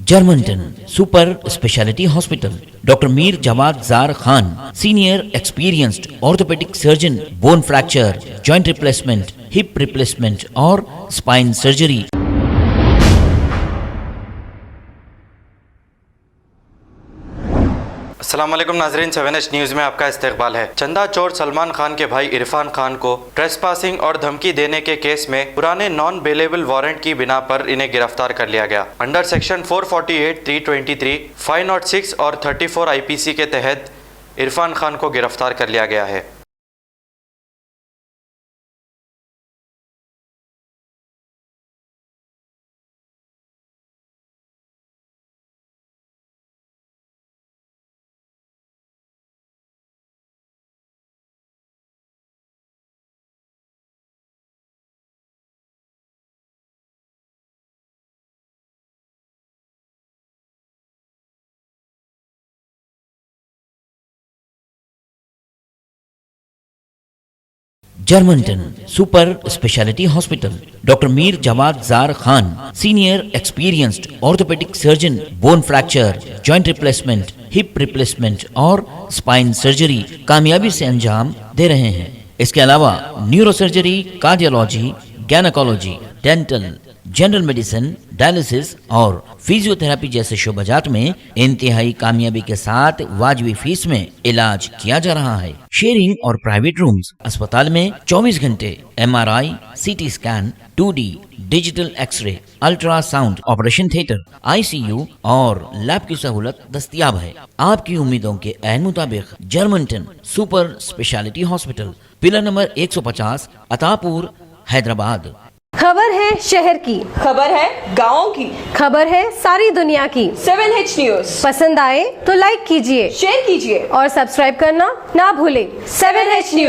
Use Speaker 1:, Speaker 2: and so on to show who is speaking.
Speaker 1: Germanton super speciality hospital, doctor Mir Jawad Jar Khan, senior experienced orthopaedic surgeon, bone fracture, joint replacement, hip replacement और spine surgery.
Speaker 2: अस्सलाम वालेकुम नाजरीन, 7H news में आपका इस्तकबाल है। चंदा चोर सलमान खान के भाई इरफान खान को ट्रेसपासिंग और धमकी देने के केस में पुराने नॉन बेलेबल वारंट की बिना पर इन्हें गिरफ्तार कर लिया गया। अंडर सेक्शन 448, 323, 506 और 34 IPC के तहत इरफान खान को गिरफ्तार कर लिया गया है।
Speaker 1: जर्मनटन super speciality hospital, doctor Mir Jawad Jar Khan, senior experienced orthopaedic surgeon, bone fracture, joint replacement, hip replacement और स्पाइन सर्जरी कामयाबी से अंजाम दे रहे हैं। इसके अलावा neuro surgery, cardiology, gynaecology, dental, general medicine, dialysis और फिजियोथेरेपी जैसे शोबाजात में इंतहाई कामयाबी के साथ वाजिबी फीस में इलाज किया जा रहा है। शेयरिंग और प्राइवेट रूम्स, अस्पताल में 24 घंटे MRI, CT scan, 2D digital x-ray, ultrasound, operation theatre, ICU और लैब की सहूलत दस्तयाब है। आपकी उम्मीदों के ऐन मुताबिक Germanten super speciality hospital, pillar number 150, Attapur, Hyderabad.
Speaker 3: खबर है शहर की,
Speaker 4: खबर है गाँव की,
Speaker 3: खबर है सारी दुनिया की।
Speaker 4: 7H न्यूज़
Speaker 3: पसंद आए तो लाइक कीजिए,
Speaker 4: शेयर कीजिए
Speaker 3: और सब्सक्राइब करना ना भूलें।
Speaker 4: 7H news.